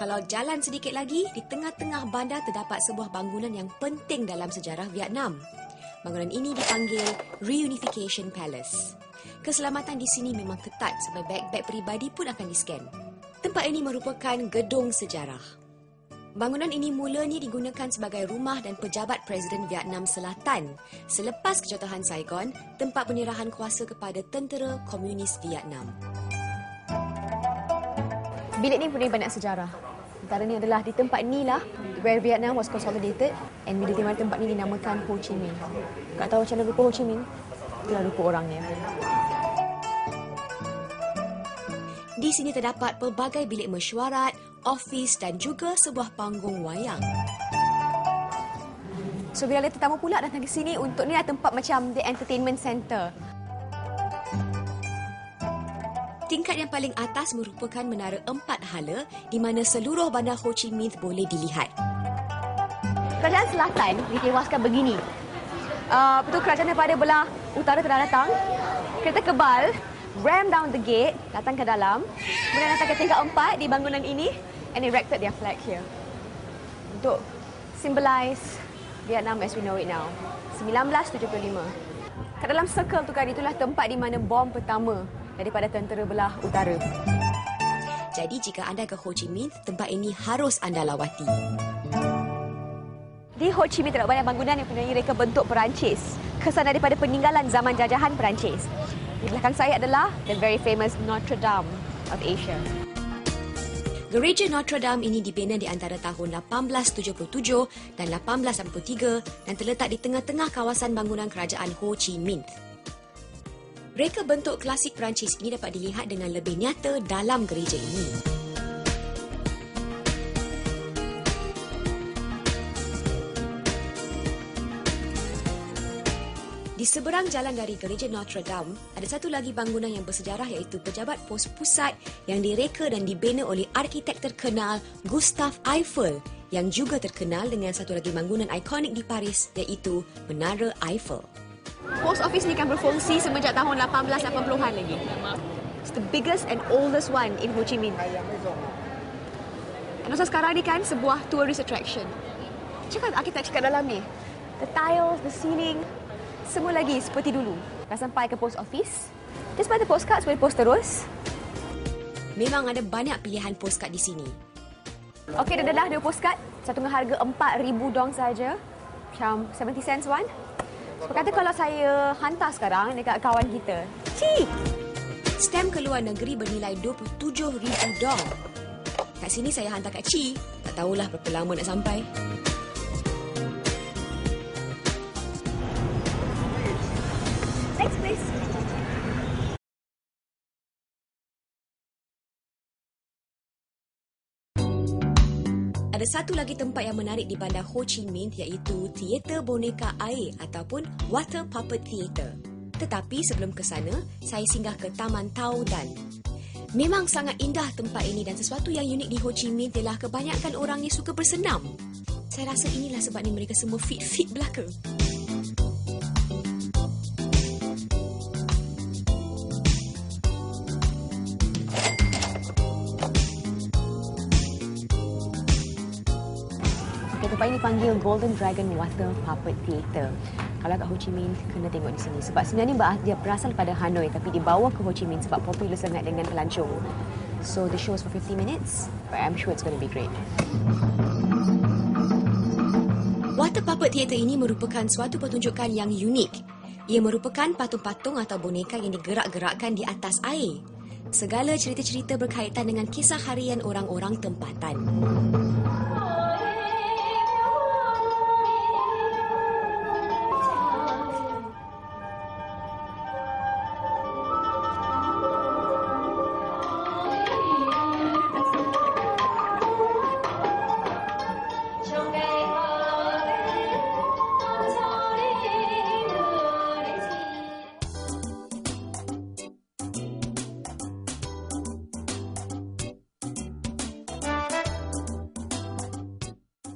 Kalau jalan sedikit lagi, di tengah-tengah bandar terdapat sebuah bangunan yang penting dalam sejarah Vietnam. Bangunan ini dipanggil Reunification Palace. Keselamatan di sini memang ketat sebab beg-beg peribadi pun akan disken. Tempat ini merupakan gedung sejarah. Bangunan ini mulanya digunakan sebagai rumah dan pejabat Presiden Vietnam Selatan selepas kejatuhan Saigon, tempat penyerahan kuasa kepada tentera komunis Vietnam. Bilik ni punya banyak sejarah. Antaranya adalah di tempat ni lah where Vietnam was consolidated, and di mana tempat ni dinamakan Ho Chi Minh. Tak tahu macam mana rupa Ho Chi Minh? Itulah rupa orangnya. Di sini terdapat pelbagai bilik mesyuarat, ofis dan juga sebuah panggung wayang. So bila ada tetamu pula datang ke sini, untuk ni lah tempat macam the entertainment center. Tingkat yang paling atas merupakan Menara Empat Hala di mana seluruh bandar Ho Chi Minh boleh dilihat. Kerajaan Selatan ditewaskan begini. Betul kerajaan daripada belah utara telah datang. Kereta kebal ram down the gate, datang ke dalam, kemudian datang ke tingkat 4 di bangunan ini and erected their flag here. Untuk symbolize Vietnam as we know it now. 1975. Kat dalam circle tu kan, itulah tempat di mana bom pertama daripada tentera belah utara. Jadi jika anda ke Ho Chi Minh, tempat ini harus anda lawati. Di Ho Chi Minh terdapat banyak bangunan yang mempunyai reka bentuk Perancis, kesan daripada peninggalan zaman jajahan Perancis. Di belakang saya adalah the very famous Notre Dame of Asia. Gereja Notre Dame ini dibina di antara tahun 1877 dan 1883 dan terletak di tengah-tengah kawasan bangunan kerajaan Ho Chi Minh. Reka bentuk klasik Perancis ini dapat dilihat dengan lebih nyata dalam gereja ini. Di seberang jalan dari gereja Notre Dame, ada satu lagi bangunan yang bersejarah iaitu Pejabat Pos Pusat yang direka dan dibina oleh arkitek terkenal Gustave Eiffel yang juga terkenal dengan satu lagi bangunan ikonik di Paris iaitu Menara Eiffel. Post office ni kan berfungsi semenjak tahun 1880-an lagi. It's the biggest and oldest one in Ho Chi Minh. Dan masa sekarang ni kan sebuah tourist attraction. Cakap arkitek kat dalam ni. The tiles, the ceiling, semua lagi seperti dulu. Dah sampai ke post office. Just buy the postcards, boleh post terus. Memang ada banyak pilihan postcard di sini. Okey, dah 2 postcard. Satu dengan harga 4,000 dong saja. Macam 70 cents one. Berkata kalau saya hantar sekarang dekat kawan kita. Cik! Stem ke luar negeri bernilai 27,000 dong. Kat sini saya hantar kat Ci. Tak tahulah berapa lama nak sampai. Next please. Ada satu lagi tempat yang menarik di bandar Ho Chi Minh iaitu Teater Boneka Air ataupun Water Puppet Theatre. Tetapi sebelum ke sana, saya singgah ke Taman Tao Dan. Memang sangat indah tempat ini dan sesuatu yang unik di Ho Chi Minh ialah kebanyakan orang yang suka bersenam. Saya rasa inilah sebabnya mereka semua fit-fit belaka. Tempat ini dipanggil Golden Dragon Water Puppet Theatre. Kalau kat Ho Chi Minh, kena tengok di sini. Sebab sebenarnya dia berasal pada Hanoi tapi dibawa ke Ho Chi Minh sebab popular sangat dengan pelancong. So the show is for 50 minutes, but I'm sure it's going to be great. Water Puppet Theatre ini merupakan suatu pertunjukan yang unik. Ia merupakan patung-patung atau boneka yang digerak-gerakkan di atas air. Segala cerita-cerita berkaitan dengan kisah harian orang-orang tempatan.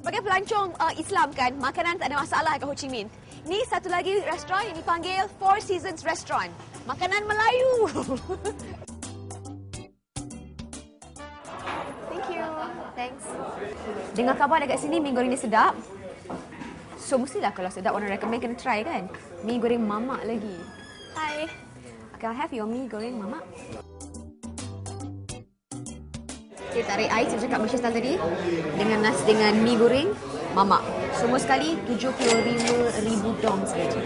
Sebagai pelancong Islam kan, makanan tak ada masalah kat Ho Chi Minh. Ni satu lagi restoran yang dipanggil Four Seasons Restaurant. Makanan Melayu. Thank you. Thanks. Dengar khabar dekat sini mi goreng ni sedap. So mestilah kalau sedap orang recommend kena try kan. Mi goreng mamak lagi. Hi. Can I have your mi goreng mamak? Okay, tarik air saya cakap Malaysia style tadi dengan mi goreng mamak. Semua sekali 75,000 dong saja.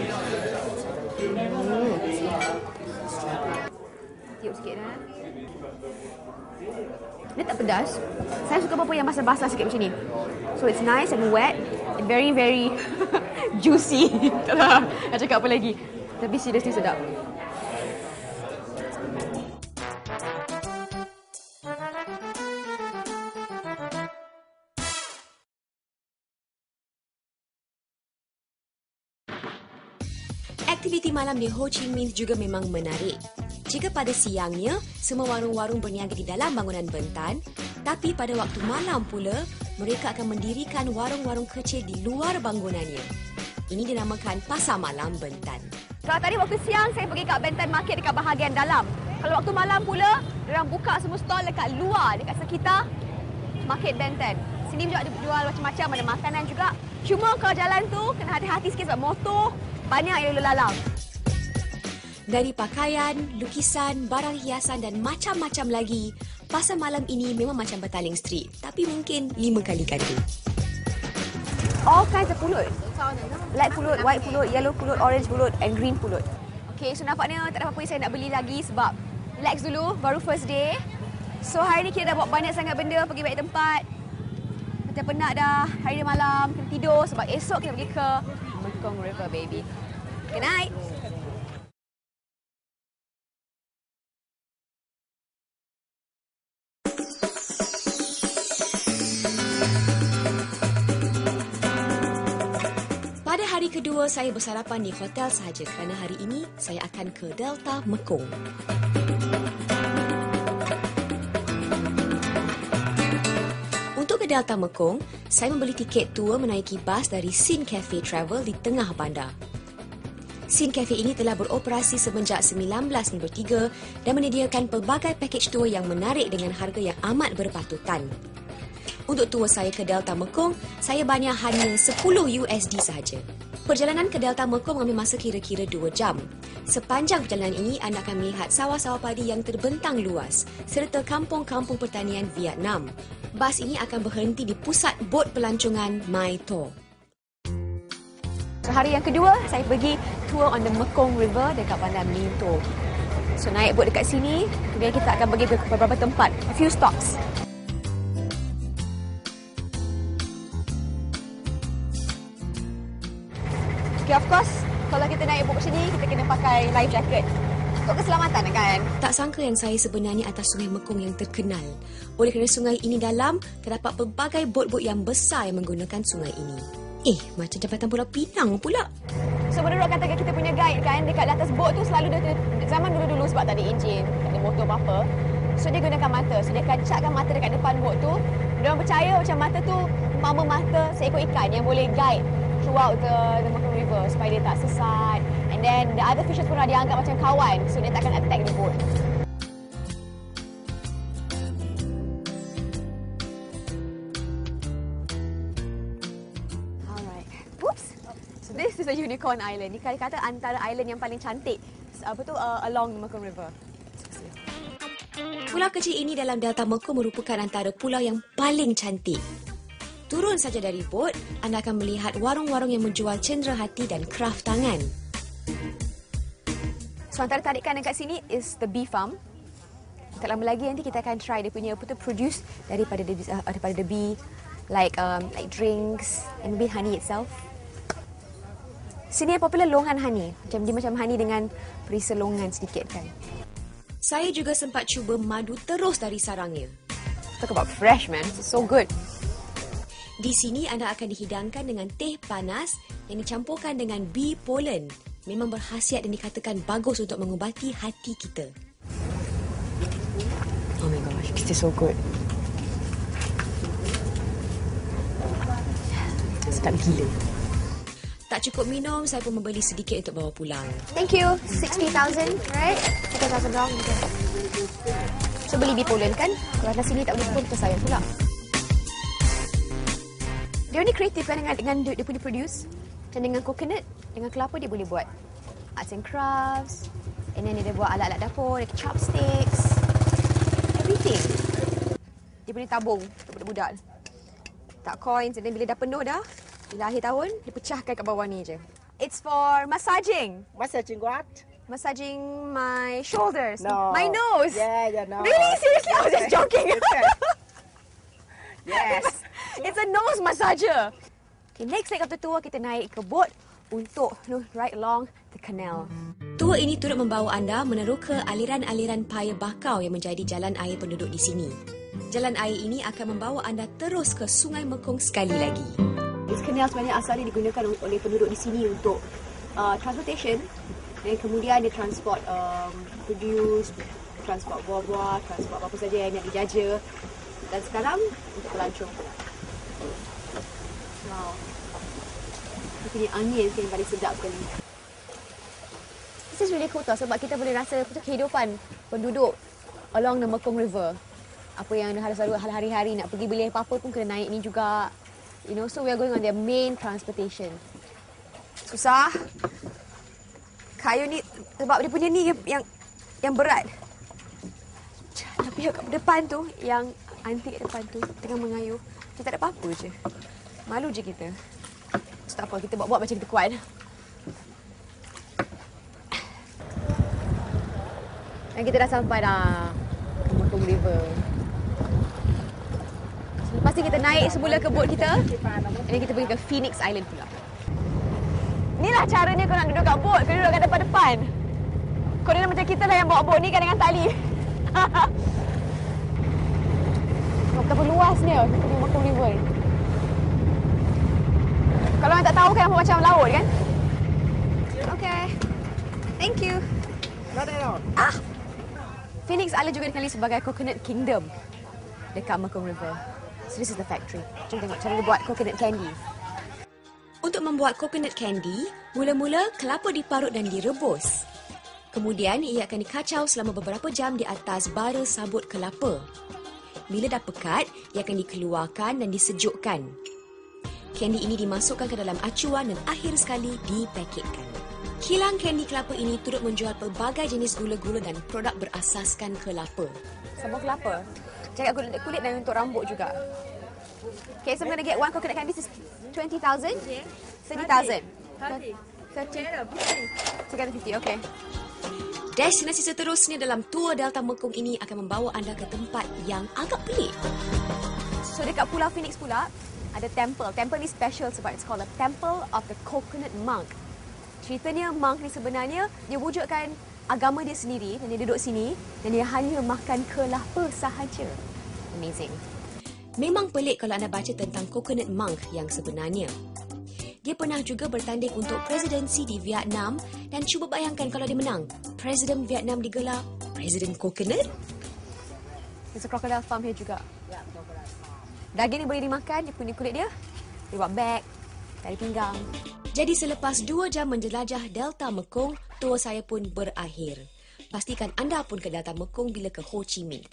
Tiup sikit dah. Dia tak pedas. Saya suka apa-apa yang basah-basah sikit macam ni. So it's nice and wet and very very juicy. Taklah nak cakap apa lagi. Tapi seriously sedap. Aktiviti malam di Ho Chi Minh juga memang menarik. Jika pada siangnya, semua warung-warung berniaga di dalam bangunan Bentan, tapi pada waktu malam pula, mereka akan mendirikan warung-warung kecil di luar bangunannya. Ini dinamakan Pasar Malam Bentan. Kalau tadi waktu siang, saya pergi kat Bentan Market dekat bahagian dalam. Kalau waktu malam pula, diorang buka semua stall dekat luar, dekat sekitar Market Bentan. Sini juga ada jual macam-macam, ada makanan juga. Cuma kalau jalan tu, kena hati-hati sikit sebab motor banyak yang lalu lalang. Dari pakaian, lukisan, barang hiasan dan macam-macam lagi, pasar malam ini memang macam Petaling Street, tapi mungkin 5 kali ganda. All kinds of pulut. Black pulut, white pulut, yellow pulut, orange pulut and green pulut. Okay, so nampaknya tak ada apa-apa yang saya nak beli lagi sebab relax dulu, baru first day. So hari ni kita dah buat banyak sangat benda, pergi banyak tempat. Macam penat dah, hari ni malam, kena tidur sebab esok kita pergi ke Mekong River, baby. Good night. Pada hari kedua, saya bersarapan di hotel sahaja kerana hari ini saya akan ke Delta Mekong. Untuk ke Delta Mekong, saya membeli tiket tour menaiki bas dari Sin Cafe Travel di tengah bandar. Sin Cafe ini telah beroperasi semenjak 1993 dan menyediakan pelbagai pakej tour yang menarik dengan harga yang amat berpatutan. Untuk tour saya ke Delta Mekong, saya bayar hanya $10 sahaja. Perjalanan ke Delta Mekong mengambil masa kira-kira 2 jam. Sepanjang perjalanan ini, anda akan melihat sawah-sawah padi yang terbentang luas serta kampung-kampung pertanian Vietnam. Bas ini akan berhenti di pusat bot pelancongan Mai Tho. Hari yang kedua, saya pergi tour on the Mekong River dekat bandar Mai Tho. So naik bot dekat sini, kemudian kita akan pergi ke beberapa tempat, a few stops. Okay, of course, kalau kita naik bot macam ni, kita kena pakai life jacket. Untuk keselamatan kan? Tak sangka yang saya sebenarnya atas sungai Mekong yang terkenal. Oleh kerana sungai ini dalam, terdapat pelbagai bot-bot yang besar yang menggunakan sungai ini. Macam Jambatan Pulau Pinang pula. So menurut kata kita punya guide kan, dekat atas bot tu selalu dia zaman dulu-dulu sebab tak ada enjin, tak ada motor apa-apa. So dia gunakan mata. So dia kancakkan mata dekat depan bot tu. Dia percaya macam mata tu umpama mata seekor ikan yang boleh guide throughout the Mekong River supaya dia tak sesat. And then the other fishes pun dia anggap macam kawan. So dia takkan attack the boat. Alright. Oops. So this is a unicorn island. Ni kata antara island yang paling cantik along the Mekong River. Pulau kecil ini dalam Delta Mekong merupakan antara pulau yang paling cantik. Turun saja dari bot, anda akan melihat warung-warung yang menjual cenderahati dan kraft tangan. So antara tarikan dekat sini is the bee farm. Tak lama lagi nanti kita akan try dia punya produce daripada the bee, like drinks and maybe honey itself. Sini yang popular longan honey. Macam honey dengan perisa longan sedikit kan. Saya juga sempat cuba madu terus dari sarangnya. Talk about fresh, man. It's so good. Di sini anda akan dihidangkan dengan teh panas yang dicampurkan dengan bee pollen. Memang berkhasiat dan dikatakan bagus untuk mengubati hati kita. Oh my gosh, this is so good. Sedap gila. Tak cukup minum, saya pun membeli sedikit untuk bawa pulang. Thank you. 60,000, right? 60,000 dong. So beli bee pollen kan? Kalau anda sini tak boleh pun, kita sayang pula. Dia ni kreatif kan dengan dia punya produce. Macam dengan coconut, dengan kelapa dia boleh buat arts and crafts. And then dia buat alat-alat dapur, dia chopsticks. Everything. Dia boleh tabung untuk budak-budak. Tak coins, and then bila dah penuh dah, bila akhir tahun, dia pecahkan kat bawah ni je. It's for massaging. Massaging what? Massaging my shoulders. No. My nose. Yeah, no. Really? Seriously? I was just joking. Yes. It's a nose massager. Okay, next leg of the tour, kita naik ke boat untuk ride along the canal. Tour ini turut membawa anda meneroka aliran-aliran paya bakau yang menjadi jalan air penduduk di sini. Jalan air ini akan membawa anda terus ke Sungai Mekong sekali lagi. This canal sebenarnya asalnya digunakan oleh penduduk di sini untuk transportation. Dan kemudian dia transport produce, transport buah-buah, transport apa saja yang nak dijaja. Dan sekarang untuk pelancong pula. Wow. Dia punya angin yang paling sedap sekali. This is really cool tau sebab kita boleh rasa kehidupan penduduk along the Mekong River. Apa yang harus selalu hari-hari nak pergi beli apa-apa pun kena naik ni juga. You know, so we are going on their main transportation. Susah. Kayu ni sebab dia punya ni yang berat. Tapi kat depan tu, yang antik depan tu tengah mengayuh. Kita tak ada apa-apa je. Malu je kita. So, tak apa, kita buat macam kita kuat. Dan kita dah sampai dah ke Mekong River. Lepas ni kita naik semula ke boat kita. Dan kita pergi ke Phoenix Island pula. Inilah caranya kau nak duduk kat boat. Kau duduk kat depan-depan. Kau dah macam kita lah yang bawa boat ni kan dengan tali. Betapa luasnya di Mekong River. Kalau orang tak tahu kan macam laut kan? Okay. Thank you. Phoenix Island juga dikenali sebagai Coconut Kingdom dekat Mekong River. So this is the factory. Jom tengok cara dia buat coconut candy. Untuk membuat coconut candy, mula-mula kelapa diparut dan direbus. Kemudian ia akan dikacau selama beberapa jam di atas bara sabut kelapa. Bila dah pekat, ia akan dikeluarkan dan disejukkan. Candy ini dimasukkan ke dalam acuan dan akhir sekali dipaketkan. Kilang candy kelapa ini turut menjual pelbagai jenis gula-gula dan produk berasaskan kelapa. Sabun kelapa. Jaga kulit dan untuk rambut juga. Okay, so I'm going to get one coconut candy. This is 20,000? 30,000. 30. 350, okay. Destinasi seterusnya dalam tour Delta Mekong ini akan membawa anda ke tempat yang agak pelik. So dekat Pulau Phoenix pula, ada temple. Temple ni special sebab it's called a Temple of the Coconut Monk. Ceritanya monk ni sebenarnya dia wujudkan agama dia sendiri dan dia duduk sini dan dia hanya makan kelapa sahaja. Amazing. Memang pelik kalau anda baca tentang Coconut Monk yang sebenarnya. Dia pernah juga bertanding untuk presidensi di Vietnam dan cuba bayangkan kalau dia menang. Presiden Vietnam digelar Presiden Coconut. There's a crocodile farm here juga. Daging ni boleh dimakan, dia punya kulit dia. Dia buat bag, tali pinggang. Jadi selepas 2 jam menjelajah Delta Mekong, tour saya pun berakhir. Pastikan anda pun ke Delta Mekong bila ke Ho Chi Minh.